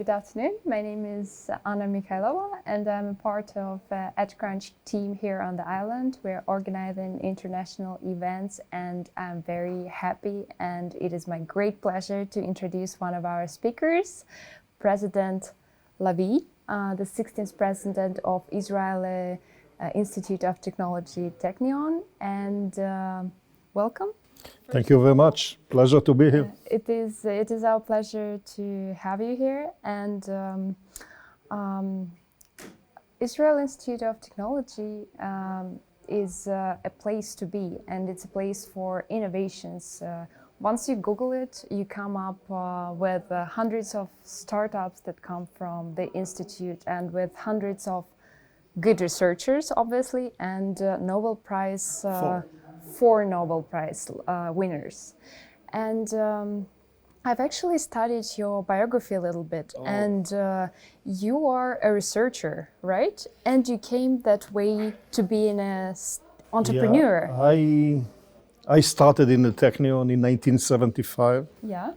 Good afternoon. My name is Anna Mihайлова, and I'm a part of EdCrunch team here on the island. We're organizing international events, and I'm very happy, and it is my great pleasure to introduce one of our speakers, President Lavi, the 16th president of Israeli Institute of Technology, Technion, and welcome. Thank you very much. Pleasure to be here. It is our pleasure to have you here. And Israel Institute of Technology is a place to be, and it's a place for innovations. Once you Google it, you come up with hundreds of startups that come from the institute, and with hundreds of good researchers, obviously, and Nobel Prize. Four Nobel Prize winners. And I've actually studied your biography a little bit, and you are a researcher, right? And you came that way to be an entrepreneur. Yeah, I started in the Technion in 1975. Yeah.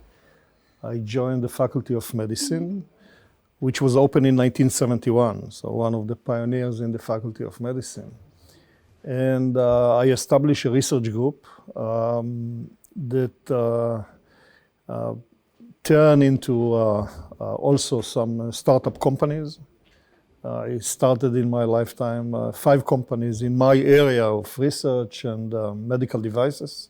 I joined the Faculty of Medicine, which was opened in 1971, so one of the pioneers in the Faculty of Medicine. And I established a research group that turned into also some startup companies. I started in my lifetime 5 companies in my area of research and medical devices.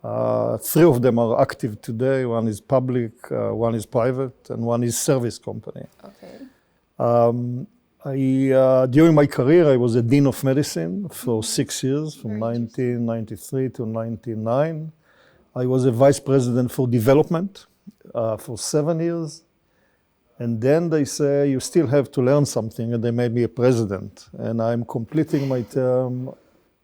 3 of them are active today. One is public, one is private, and one is service company. Okay. During my career, I was a dean of medicine for 6 years, from 1993 to 1999. I was a vice president for development for 7 years. And then they say, you still have to learn something, and they made me a president. And I'm completing my term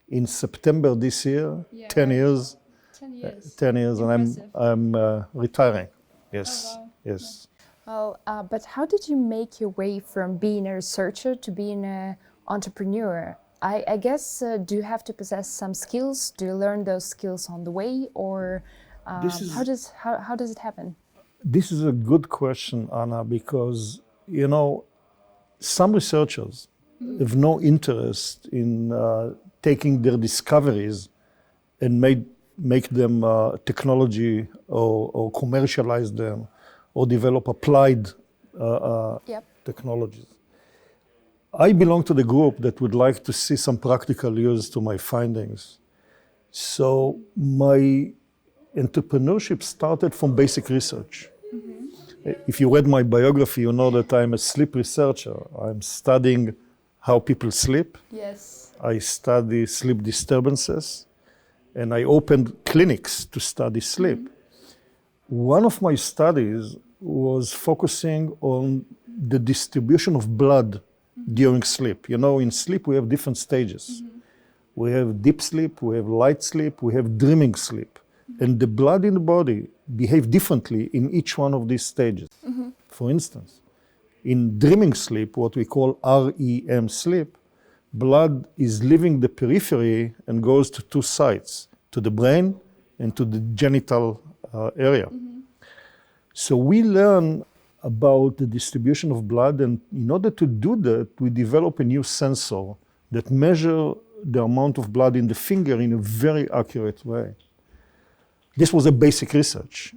in September this year, Yeah. 10 years. 10 years. 10 years, Impressive. and I'm retiring. Yes, Oh, wow. yes. Well, but how did you make your way from being a researcher to being an entrepreneur? I guess, do you have to possess some skills? Do you learn those skills on the way, or how does it happen? This is a good question, Anna, because, you know, some researchers have no interest in taking their discoveries and make them technology or commercialize them or develop applied technologies. I belong to the group that would like to see some practical use to my findings. So my entrepreneurship started from basic research. If you read my biography, you know that I'm a sleep researcher. I'm studying how people sleep. Yes. I study sleep disturbances, and I opened clinics to study sleep. One of my studies was focusing on the distribution of blood during sleep. You know, in sleep we have different stages. We have deep sleep, we have light sleep, we have dreaming sleep. And the blood in the body behaves differently in each one of these stages. For instance, in dreaming sleep, what we call REM sleep, blood is leaving the periphery and goes to 2 sites, to the brain and to the genital area. So we learn about the distribution of blood, and in order to do that, we develop a new sensor that measures the amount of blood in the finger in a very accurate way. This was a basic research,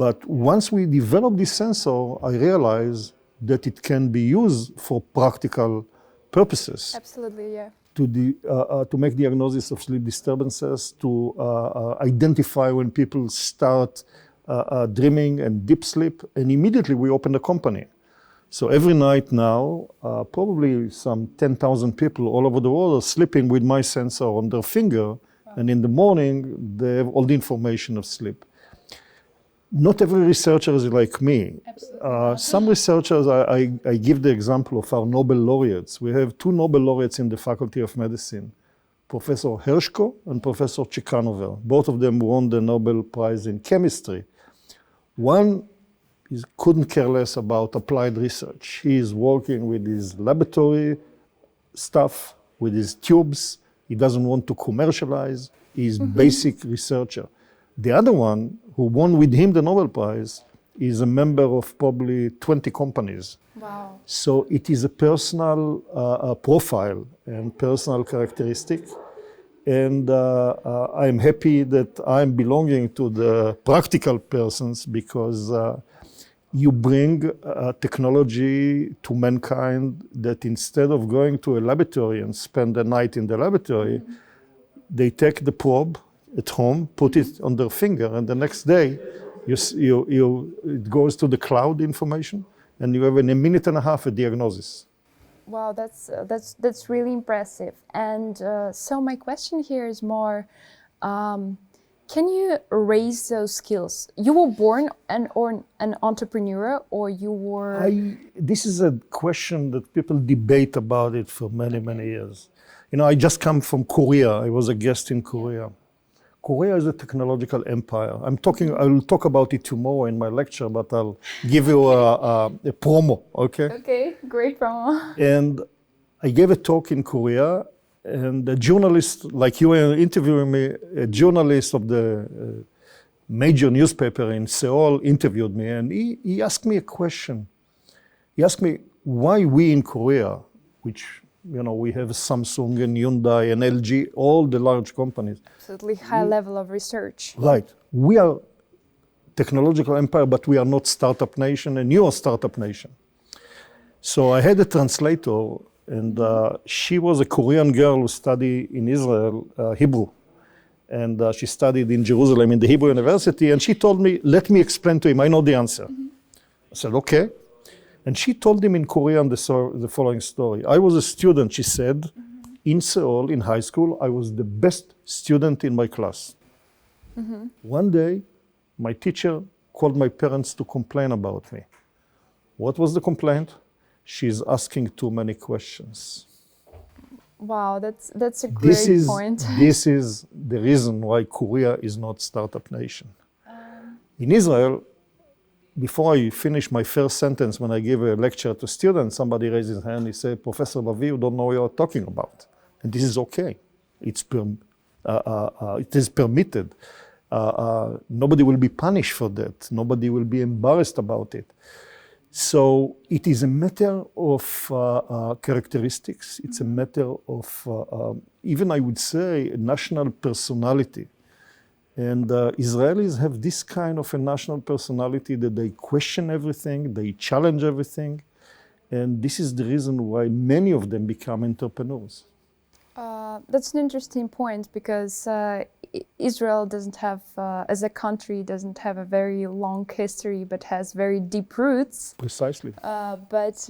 but once we developed this sensor, I realized that it can be used for practical purposes. Absolutely, yeah. To make diagnosis of sleep disturbances, to identify when people start dreaming and deep sleep, and immediately we opened a company. So every night now, probably some 10,000 people all over the world are sleeping with my sensor on their finger, and in the morning they have all the information of sleep. Not every researcher is like me. Some researchers, I give the example of our Nobel laureates. We have 2 Nobel laureates in the Faculty of Medicine, Professor Hershko and Professor Chikanover. Both of them won the Nobel Prize in chemistry. One couldn't care less about applied research. He is working with his laboratory stuff, with his tubes. He doesn't want to commercialize. He's basic researcher. The other one, who won with him the Nobel Prize, is a member of probably 20 companies. Wow. So it is a personal profile and personal characteristic. And I'm happy that I'm belonging to the practical persons because you bring technology to mankind that instead of going to a laboratory and spend the night in the laboratory, they take the probe at home, put it on their finger, and the next day it goes to the cloud information, and you have in a minute and a half a diagnosis. Wow, that's really impressive. And so my question here is more, can you raise those skills? You were born an entrepreneur, or you were... This is a question that people debate about it for many, many years. You know, I just come from Korea. I was a guest in Korea. Korea is a technological empire. I will talk about it tomorrow in my lecture, but I'll give you a promo, okay? Okay, great promo. And I gave a talk in Korea, and a journalist, like you were interviewing me, a journalist of the major newspaper in Seoul interviewed me, and he asked me a question. He asked me why we in Korea, which, you know, we have Samsung and Hyundai and LG, all the large companies. Absolutely high level of research. Right. We are technological empire, but we are not startup nation, and you are startup nation. So I had a translator, and she was a Korean girl who studied in Israel Hebrew. And she studied in Jerusalem in the Hebrew University, and she told me, let me explain to him, I know the answer. I said, okay. And she told him in Korean the following story. I was a student, she said, in Seoul, in high school. I was the best student in my class. One day, my teacher called my parents to complain about me. What was the complaint? She's asking too many questions. Wow, that's a great point. This is the reason why Korea is not startup nation. In Israel, before I finish my first sentence, when I give a lecture to students, somebody raises his hand, he says, Professor Lavie, you don't know what you're talking about. And this is okay. It is permitted. Nobody will be punished for that. Nobody will be embarrassed about it. So it is a matter of characteristics. It's a matter of, even I would say, national personality. And Israelis have this kind of a national personality that they question everything, they challenge everything. And this is the reason why many of them become entrepreneurs. That's an interesting point, because Israel doesn't have, as a country, doesn't have a very long history, but has very deep roots. Precisely. But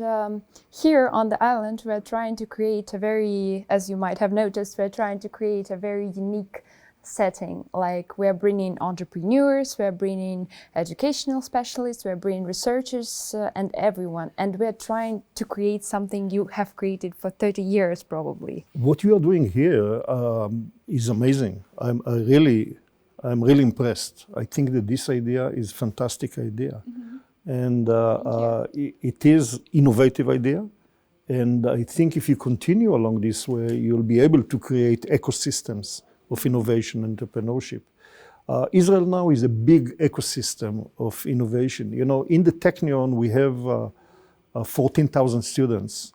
here on the island, we're trying to create a very, as you might have noticed, we're trying to create a very unique setting. Like, we're bringing entrepreneurs, we're bringing educational specialists, we're bringing researchers and everyone. And we're trying to create something you have created for 30 years, probably. What you are doing here is amazing. I'm really impressed. I think that this idea is a fantastic idea. And it is innovative idea. And I think if you continue along this way, you'll be able to create ecosystems of innovation and entrepreneurship. Israel now is a big ecosystem of innovation. You know, in the Technion, we have 14,000 students.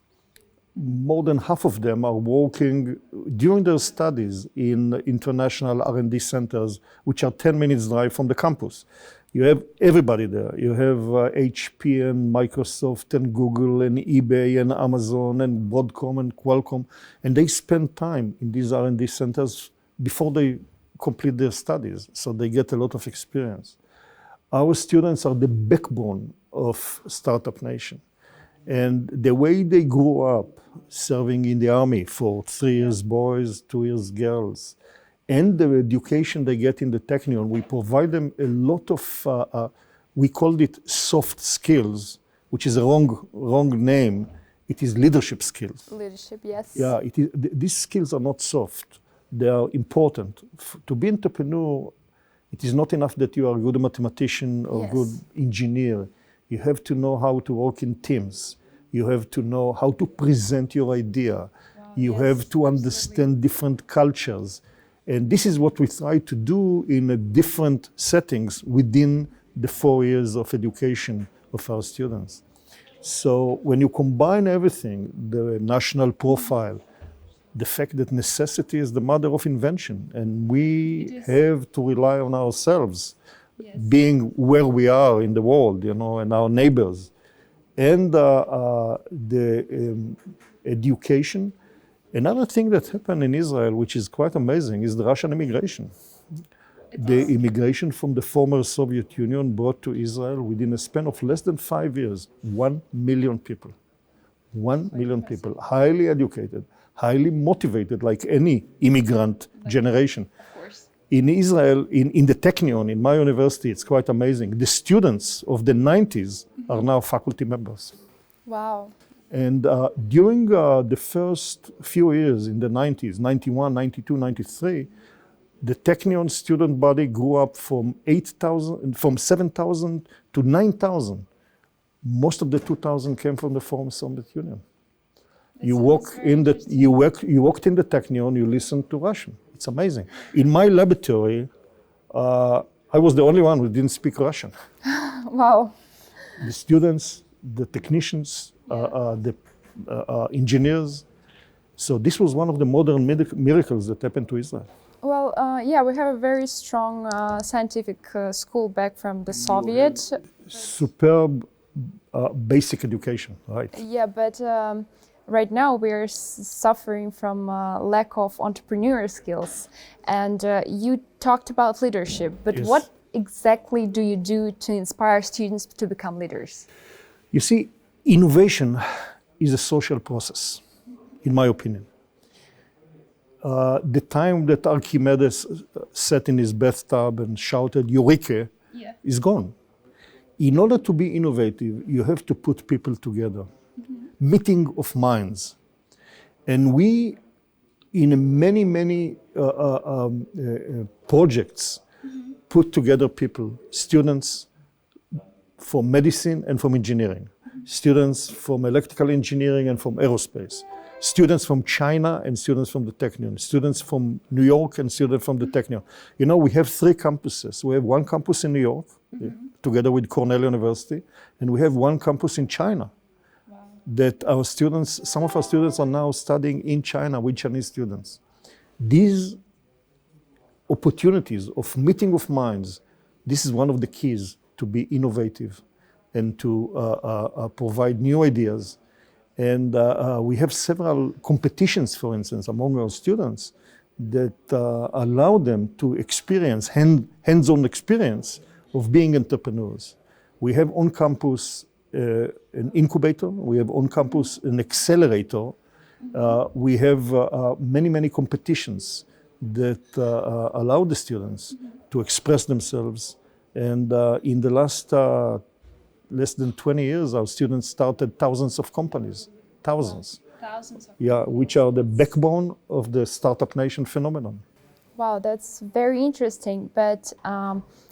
More than half of them are working during their studies in international R&D centers, which are 10 minutes drive from the campus. You have everybody there. You have HP and Microsoft and Google and eBay and Amazon and Broadcom and Qualcomm, and they spend time in these R&D centers before they complete their studies, so they get a lot of experience. Our students are the backbone of Startup Nation. And the way they grew up serving in the army for 3 years boys, 2 years girls, and the education they get in the Technion, we provide them a lot of, we called it soft skills, which is a wrong name. It is leadership skills. Leadership, yes. Yeah, it is, these skills are not soft. They are important. To be an entrepreneur, it is not enough that you are a good mathematician or Yes. good engineer. You have to know how to work in teams. You have to know how to present your idea. You yes, have to understand different cultures. And this is what we try to do in different settings within the 4 years of education of our students. So when you combine everything, the national profile, the fact that necessity is the mother of invention, and we have to rely on ourselves, being where we are in the world, you know, and our neighbors, and the education. Another thing that happened in Israel, which is quite amazing, is the Russian immigration. The immigration from the former Soviet Union brought to Israel, within a span of less than 5 years, 1 million people. 1 million people, highly educated, highly motivated, like any immigrant generation. Of course. In Israel, in the Technion, in my university, it's quite amazing. The students of the 90s are now faculty members. Wow. And during the first few years in the 90s, 91, 92, 93, the Technion student body grew up from 7,000 to 9,000. Most of the 2,000 came from the former Soviet Union. You walked in the Technion, you listened to Russian. It's amazing. In my laboratory, I was the only one who didn't speak Russian. Wow. The students, the technicians, the engineers. So this was one of the modern miracles that happened to Israel. Well, yeah, we have a very strong scientific school back from the Soviet. Superb basic education, right? Yeah, but right now we are suffering from lack of entrepreneur skills. And you talked about leadership, but what exactly do you do to inspire students to become leaders? You see, innovation is a social process, in my opinion. The time that Archimedes sat in his bathtub and shouted, Eureka, is gone. In order to be innovative, you have to put people together. Meeting of minds. And we, in many projects, put together people, students from medicine and from engineering, students from electrical engineering and from aerospace, students from China and students from the Technion, students from New York and students from the Technion. You know, we have 3 campuses. We have one campus in New York, together with Cornell University, and we have one campus in China. That our students, some of our students are now studying in China with Chinese students. These opportunities of meeting of minds, this is one of the keys to be innovative and to provide new ideas. And we have several competitions, for instance, among our students that allow them to experience hands-on experience of being entrepreneurs. We have on campus an incubator, we have on campus an accelerator, we have many competitions that allow the students to express themselves. And in the last less than 20 years, our students started thousands of companies, thousands. Yeah, which are the backbone of the Startup Nation phenomenon. Wow, that's very interesting. But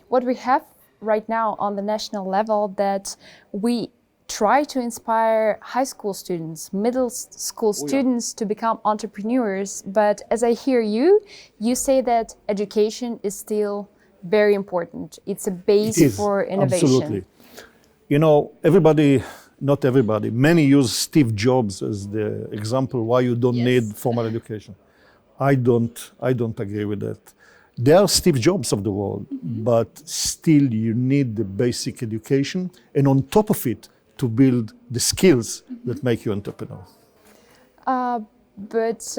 what we have right now on the national level, that we try to inspire high school students, middle school students to become entrepreneurs. But as I hear you, you say that education is still very important. It's a base for innovation. Absolutely. You know, not everybody, many use Steve Jobs as the example why you don't need formal education. I don't agree with that. There are Steve Jobs of the world, but still you need the basic education, and on top of it, to build the skills that make you entrepreneur. But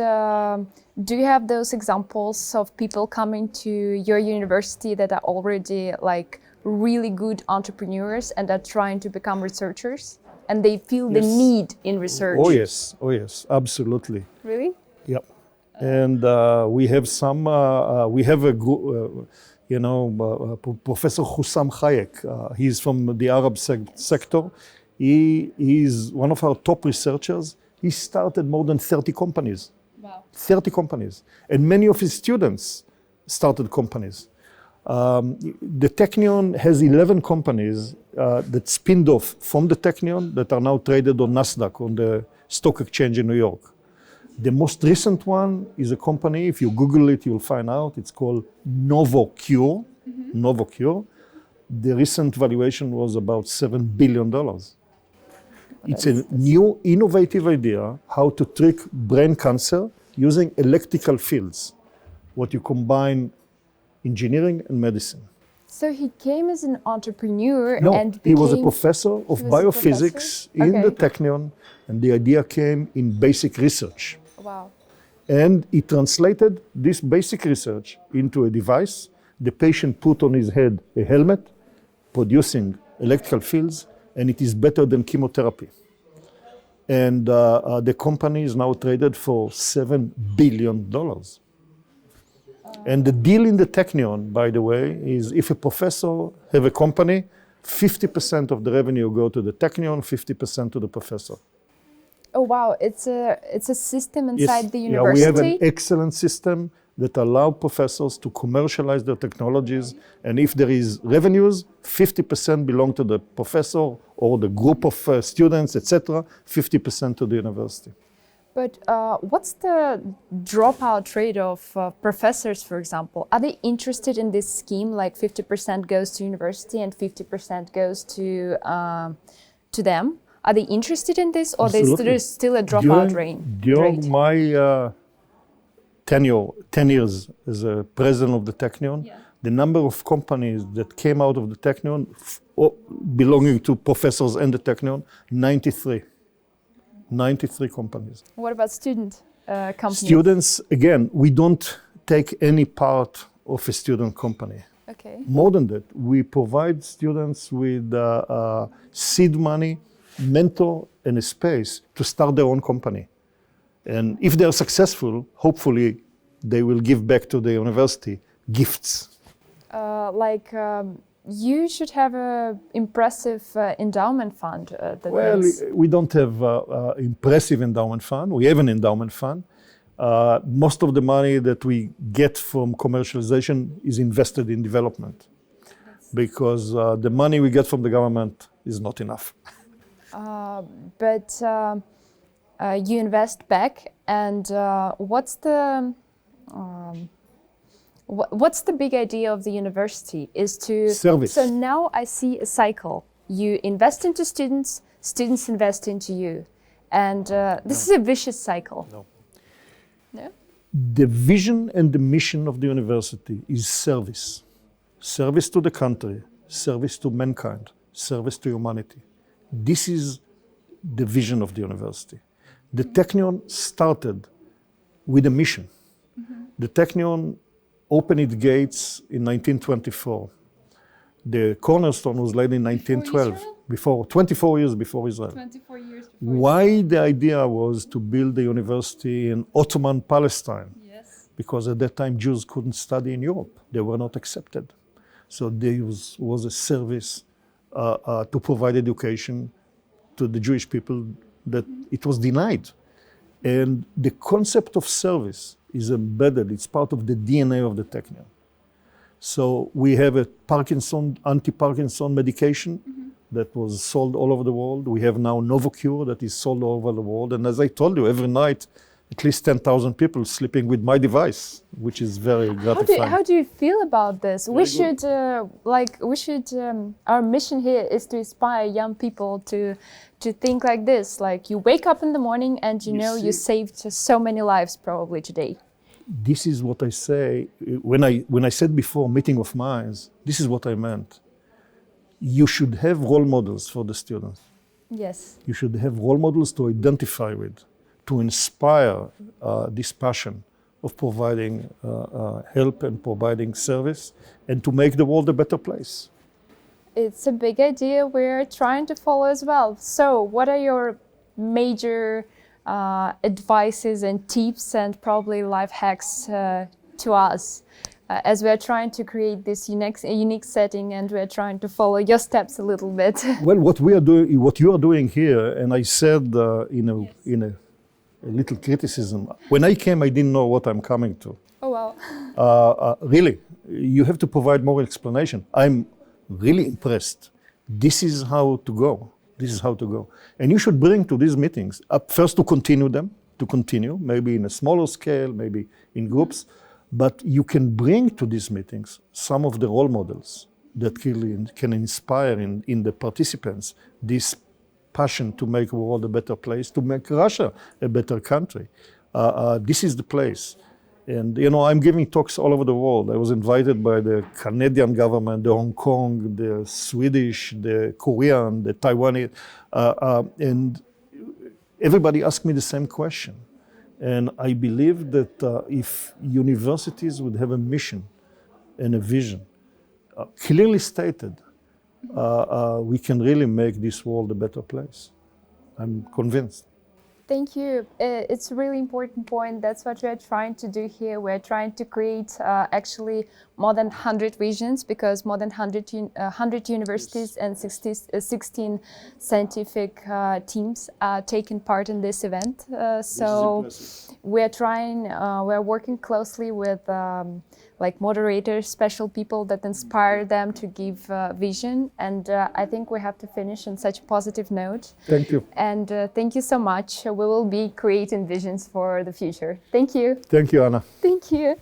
do you have those examples of people coming to your university that are already like really good entrepreneurs and are trying to become researchers, and they feel the need in research? Oh yes, absolutely. Really? Yep. And we have some, we have a group, Professor Hussam Hayek, he's from the Arab sector. He is one of our top researchers. He started more than 30 companies. Wow. 30 companies. And many of his students started companies. The Technion has 11 companies that spinned off from the Technion that are now traded on NASDAQ, on the stock exchange in New York. The most recent one is a company, if you Google it, you'll find out, it's called NovoCure. NovoCure. The recent valuation was about $7 billion. It's a new, innovative idea how to treat brain cancer using electrical fields, what you combine engineering and medicine. So he came as an entrepreneur No, and he was a professor of biophysics in the Technion, and the idea came in basic research. Wow. And he translated this basic research into a device. The patient put on his head a helmet producing electrical fields, and it is better than chemotherapy. And the company is now traded for $7 billion. And the deal in the Technion, by the way, is if a professor have a company, 50% of the revenue go to the Technion, 50% to the professor. Oh wow, it's a system inside the Yeah, university? we have an excellent system that allow professors to commercialize their technologies, and if there is revenues, 50% belong to the professor or the group of students, etc., 50% to the university. But what's the dropout rate of professors, for example? Are they interested in this scheme, like 50% goes to university and 50% goes to them? Are they interested in this, or there's still a dropout rate? During my tenure, 10 years as a president of the Technion, the number of companies that came out of the Technion, belonging to professors and the Technion, 93. 93 companies. What about student companies? Students, again, we don't take any part of a student company. Okay. More than that, we provide students with seed money, mentor, and a space to start their own company. And if they're successful, hopefully they will give back to the university gifts. You should have an impressive endowment fund. We don't have impressive endowment fund. We have an endowment fund. Most of the money that we get from commercialization is invested in development, because the money we get from the government is not enough. But you invest back, and what's the big idea of the university is to service. So now I see a cycle. You invest into students, students invest into you, and this is a vicious cycle. No. No? The vision and the mission of the university is service. Service to the country, service to mankind, service to humanity. This is the vision of the university. The Technion started with a mission. The Technion opened its gates in 1924. The cornerstone was laid in 1912, 24 years before Israel. 24 years before Why the idea was to build the university in Ottoman Palestine? Yes. Because at that time Jews couldn't study in Europe. They were not accepted. So there was a service to provide education to the Jewish people that it was denied. And the concept of service is embedded, it's part of the DNA of the Technion. So we have a anti-Parkinson medication that was sold all over the world. We have now Novocure that is sold all over the world. And as I told you, every night, at least 10,000 people sleeping with my device, which is very gratifying. How do you feel about this? Our mission here is to inspire young people to think like this. Like, you wake up in the morning and you saved so many lives probably today. This is what I say. When I said before, meeting of minds, this is what I meant. You should have role models for the students. Yes. You should have role models to identify with, to inspire this passion of providing help and providing service, and to make the world a better place. It's a big idea we're trying to follow as well. So what are your major advices and tips and probably life hacks to us as we're trying to create this unique setting, and we're trying to follow your steps a little bit? Well, what you are doing here, and I said in a little criticism, when I came, I didn't know what I'm coming to. Oh, wow. Really, you have to provide more explanation. I'm really impressed. This is how to go. This is how to go. And you should bring to these meetings, first to continue, maybe in a smaller scale, maybe in groups, but you can bring to these meetings some of the role models that can inspire in the participants this passion to make the world a better place, to make Russia a better country. This is the place. And, I'm giving talks all over the world. I was invited by the Canadian government, the Hong Kong, the Swedish, the Korean, the Taiwanese, and everybody asked me the same question. And I believe that if universities would have a mission and a vision, clearly stated, we can really make this world a better place. I'm convinced. Thank you. It's a really important point. That's what we're trying to do here. We're trying to create actually more than 100 visions, because more than 100 universities and 16 scientific teams are taking part in this event. So we're working closely with like moderators, special people that inspire them to give vision. And I think we have to finish on such a positive note. Thank you. And thank you so much. We will be creating visions for the future. Thank you. Thank you, Anna. Thank you.